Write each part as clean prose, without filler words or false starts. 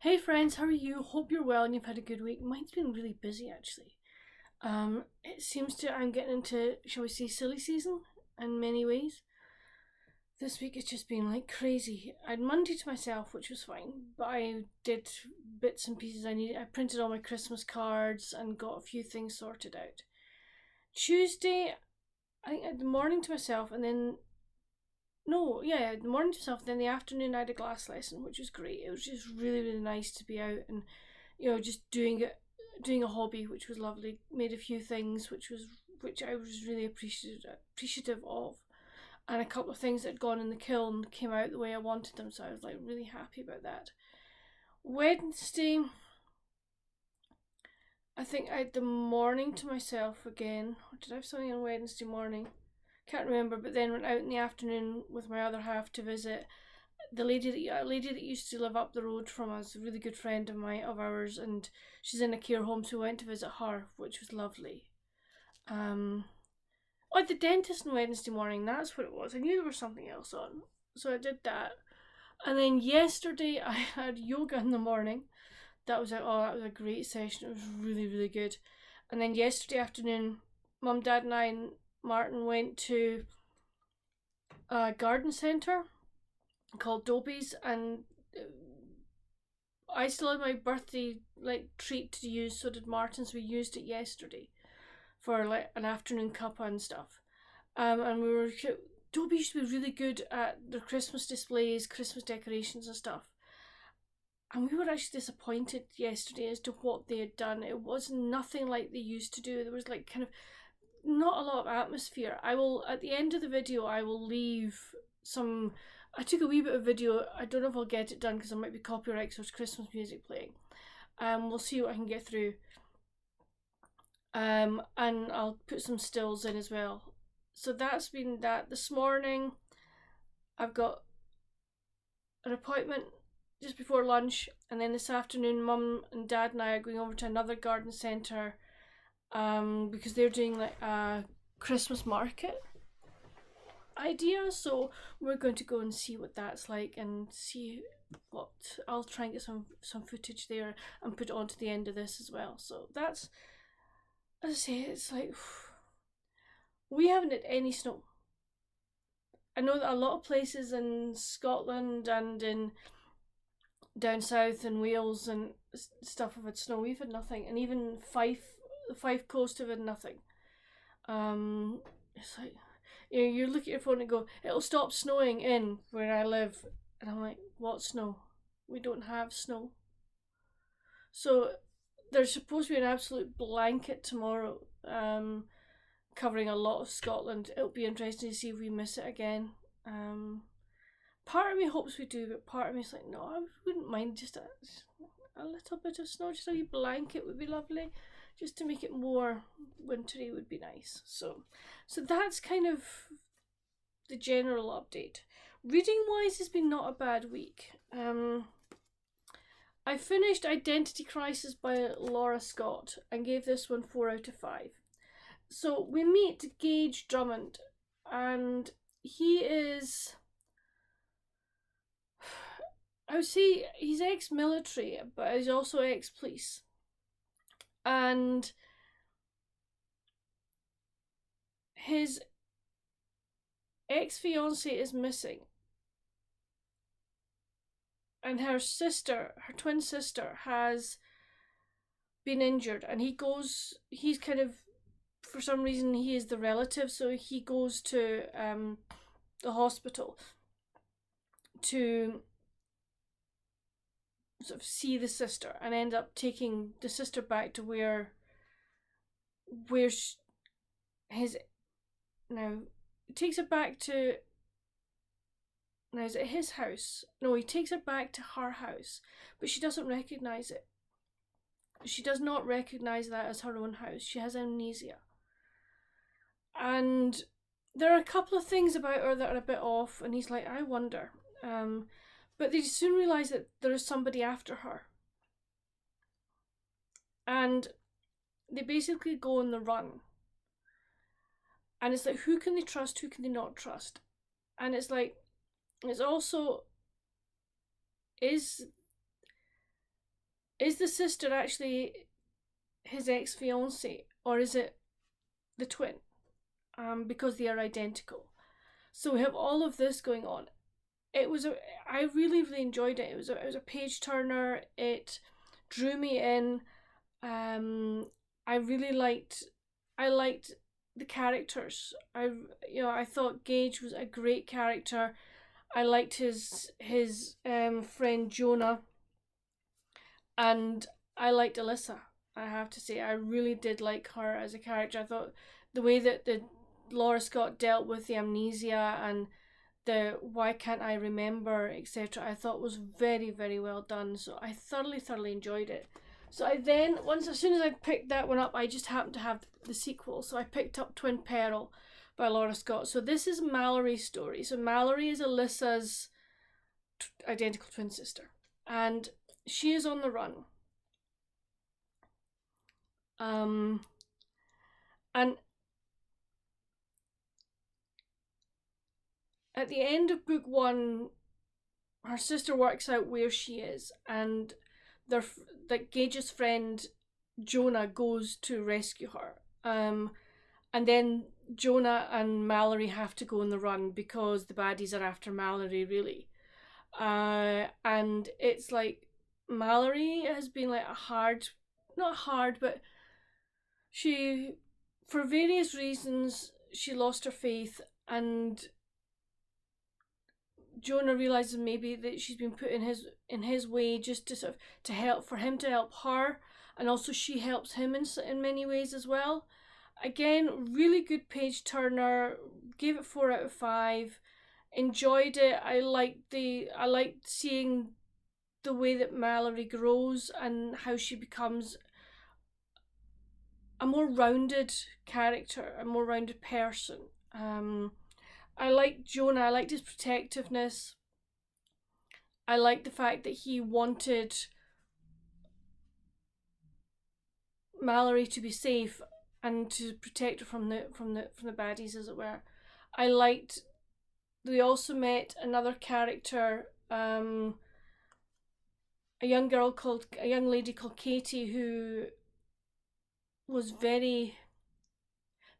Hey friends, how are you? Hope you're well and you've had a good week. Mine's been really busy actually. It seems to I'm getting into, shall we say, silly season in many ways. This week it's just been like crazy. I had Monday to myself, which was fine, but I did bits and pieces I needed. I printed all my Christmas cards and got a few things sorted out. Tuesday, I think I had the morning to myself, and then no, yeah, I had the morning to myself. Then the afternoon I had a glass lesson, which was great. It was just really, really nice to be out and just doing a hobby, which was lovely. Made a few things, which I was really appreciative of, and a couple of things that had gone in the kiln came out the way I wanted them, so I was like really happy about that. Wednesday, I think I had the morning to myself again. Or did I have something on Wednesday morning? Can't remember. But then went out in the afternoon with my other half to visit a lady that used to live up the road from us, a really good friend of ours, and she's in a care home, so we went to visit her, which was lovely. Oh, at the dentist on Wednesday morning, that's what it was. I knew there was something else on, so I did that. And then yesterday I had yoga in the morning. That was a great session. It was really, really good. And then yesterday afternoon, Mum, Dad, and I and Martin went to a garden centre called Dobies, and I still had my birthday treat to use. So did Martin. So we used it yesterday for like an afternoon cuppa and stuff. And we were Dobie used to be really good at their Christmas displays, Christmas decorations and stuff. And we were actually disappointed yesterday as to what they had done. It was nothing like they used to do. There was like kind of not a lot of atmosphere. I will, at the end of the video, I will leave some. I took a wee bit of video. I don't know if I'll get it done because there might be copyright because there's Christmas music playing. We'll see what I can get through. And I'll put some stills in as well. So that's been that. This morning, I've got an appointment just before lunch, and then this afternoon, Mum and Dad and I are going over to another garden centre, because they're doing like a Christmas market idea. So we're going to go and see what that's like and see what I'll try and get some footage there and put it on to the end of this as well. So that's, as I say, it's like we haven't had any snow. I know that a lot of places in Scotland and in down south in Wales and stuff have had snow. We've had nothing, and even the Fife coast have had nothing. It's like you look at your phone and go, it'll stop snowing in where I live, and I'm like, what snow? We don't have snow. So there's supposed to be an absolute blanket tomorrow, covering a lot of Scotland. It'll be interesting to see if we miss it again. Part of me hopes we do, but part of me is like, no, I wouldn't mind just a little bit of snow, just a wee blanket would be lovely, just to make it more wintry would be nice. So that's kind of the general update. Reading wise has been not a bad week. I finished Identity Crisis by Laura Scott and gave this one 4 out of 5. So we meet Gage Drummond, and he is, I would say he's ex-military, but he's also ex-police. And his ex-fiancée is missing. And her twin sister, has been injured, and he's kind of, for some reason, he is the relative, so he goes to the hospital to sort of see the sister, and end up taking the sister back to where his now takes her back to. Now, is it his house? No, he takes her back to her house, but she doesn't recognise it. She does not recognise that as her own house. She has amnesia. And there are a couple of things about her that are a bit off, and he's like, I wonder. But they soon realise that there is somebody after her. And they basically go on the run. And it's like, who can they trust, who can they not trust? And it's like, it's also, is is the sister actually his ex-fiance, or is it the twin? Because they are identical. So we have all of this going on. I really, really enjoyed it. It was a page turner. It drew me in. I really I liked the characters. I thought Gage was a great character. I liked his friend Jonah, and I liked Alyssa. I have to say, I really did like her as a character. I thought the way that the Laura Scott dealt with the amnesia and the why can't I remember, etc., I thought was very, very well done. So I thoroughly enjoyed it. So I then, as soon as I picked that one up, I just happened to have the sequel. So I picked up Twin Peril by Laura Scott. So this is Mallory's story. So Mallory is Alyssa's identical twin sister, and she is on the run. And at the end of book one, her sister works out where she is, and Gage's friend Jonah goes to rescue her. And then Jonah and Mallory have to go on the run because the baddies are after Mallory, really. And it's like Mallory has been like not hard, but she, for various reasons, she lost her faith, and Jonah realizes maybe that she's been put in his way just to sort of to help her, and also she helps him in many ways as well. Again, really good page turner. Gave it 4 out of 5. Enjoyed it. I liked seeing the way that Mallory grows and how she becomes a more rounded character, a more rounded person. I liked Jonah. I liked his protectiveness. I liked the fact that he wanted Mallory to be safe and to protect her from the baddies, as it were. I liked. We also met another character, a young lady called Katie, who was very,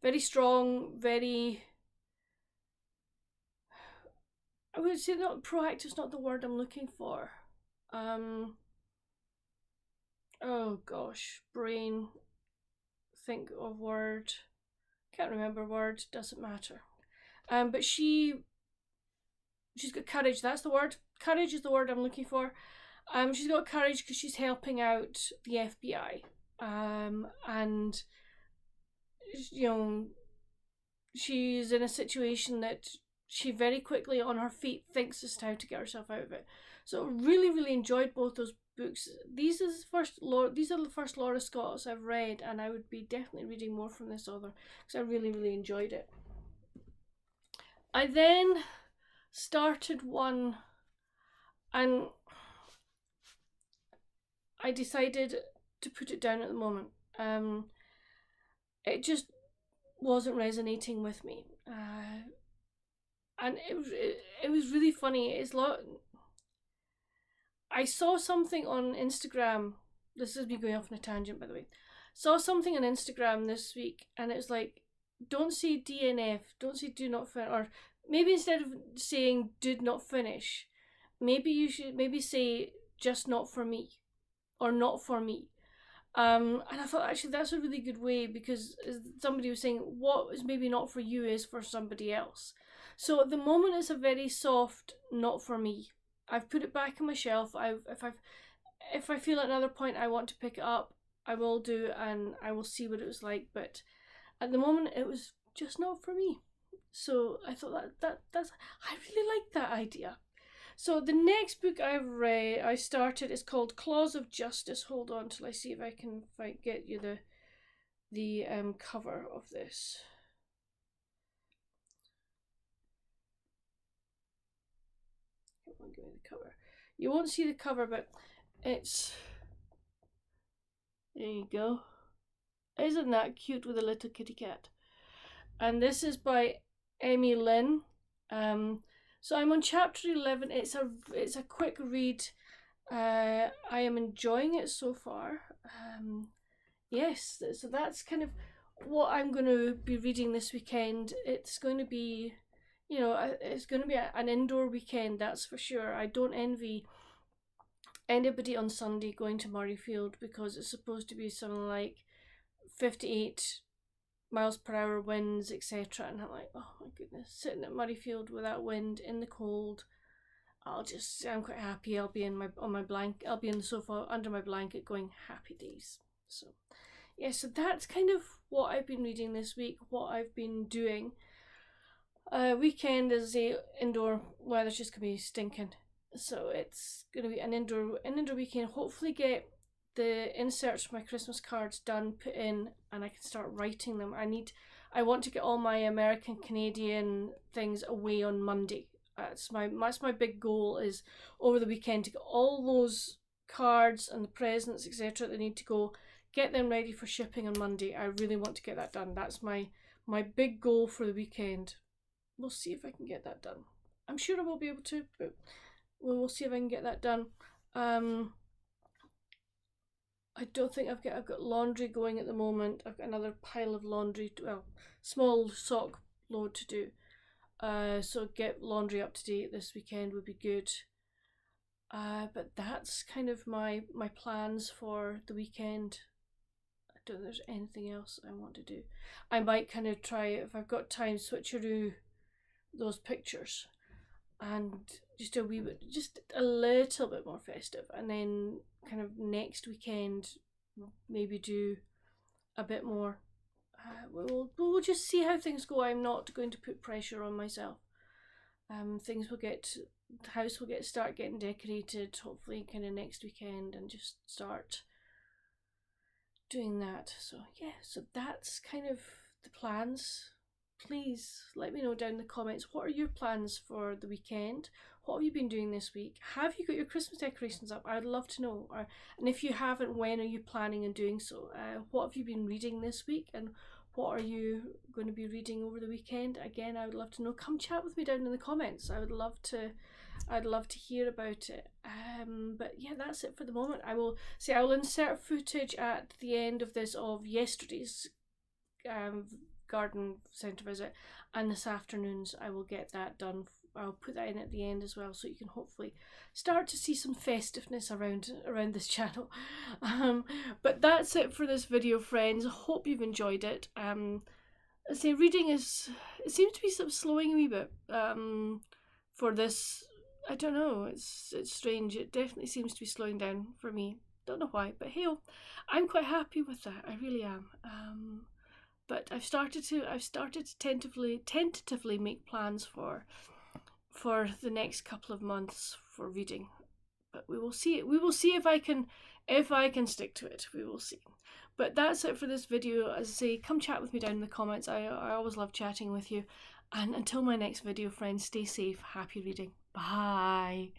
very strong, very. I would say not proactive is not the word I'm looking for. Oh gosh, brain. Think of word. Can't remember word. Doesn't matter. But she's got courage. That's the word. Courage is the word I'm looking for. She's got courage because she's helping out the FBI. And she's in a situation that she very quickly on her feet thinks as to how to get herself out of it. So really enjoyed both those books. These are the first Laura Scotts I've read, and I would be definitely reading more from this author because I really enjoyed it. I then started one, and I decided to put it down at the moment. It just wasn't resonating with me. And it was really funny. I saw something on Instagram. This is me going off on a tangent, by the way. Saw something on Instagram this week, and it was like, don't say DNF, don't say do not finish, or maybe instead of saying did not finish, maybe you should say just not for me, or not for me. And I thought actually that's a really good way, because somebody was saying what is maybe not for you is for somebody else. So at the moment it's a very soft not for me. I've put it back on my shelf. If I feel at another point I want to pick it up, I will do, and I will see what it was like. But at the moment it was just not for me. So I thought that's I really like that idea. So the next book I started is called Claws of Justice. Hold on till I see if I can get you the cover of this. Come on, give me the cover. You won't see the cover, but it's, there you go. Isn't that cute with a little kitty cat? And this is by Emmie Lynn. So I'm on chapter 11. It's a quick read. I am enjoying it so far. Yes, so that's kind of what I'm going to be reading this weekend. It's going to be, it's going to be an indoor weekend, that's for sure. I don't envy anybody on Sunday going to Murrayfield because it's supposed to be something like 58 miles per hour winds, etc. And I'm like, oh my goodness, sitting at Murrayfield with that wind in the cold. I'm quite happy. I'll be on my blanket. I'll be in the sofa under my blanket, going happy days. So, yeah. So that's kind of what I've been reading this week. What I've been doing. Weekend is the indoor weather's just gonna be stinking. So it's gonna be an indoor weekend. Hopefully, get the inserts for my Christmas cards done, put in, and I can start writing them. I want to get all my American Canadian things away on Monday. That's my big goal, is over the weekend to get all those cards and the presents, etc. that need to go, get them ready for shipping on Monday. I really want to get that done. That's my big goal for the weekend. We'll see if I can get that done. I'm sure I will be able to, but we'll see if I can get that done. I don't think I've got laundry going at the moment. I've got another pile of laundry, small sock load to do. So get laundry up to date this weekend would be good. But that's kind of my plans for the weekend. I don't think there's anything else I want to do. I might kind of try, if I've got time, switcheroo those pictures and just a little bit more festive, and then kind of next weekend maybe do a bit more. We'll just see how things go. I'm not going to put pressure on myself. The house will start getting decorated hopefully kind of next weekend, and just start doing that. So yeah, so that's kind of the plans. Please let me know down in the comments, what are your plans for the weekend? What have you been doing this week? Have you got your Christmas decorations up? I'd love to know. And if you haven't, when are you planning on doing so? What have you been reading this week, and what are you going to be reading over the weekend? Again, I would love to know. Come chat with me down in the comments. I'd love to hear about it. But yeah, that's it for the moment. I will insert footage at the end of this of yesterday's garden centre visit, and this afternoon's. I will get that done. I'll put that in at the end as well, so you can hopefully start to see some festiveness around this channel. But that's it for this video, friends. I hope you've enjoyed it. I say reading it seems to be sort of slowing a wee bit for this. I don't know, it's strange. It definitely seems to be slowing down for me. Don't know why, but hey, I'm quite happy with that. I really am. But I've started to tentatively make plans for the next couple of months for reading. But we will see. We will see if I can stick to it. We will see. But that's it for this video. As I say, come chat with me down in the comments. I always love chatting with you. And until my next video, friends, stay safe. Happy reading. Bye.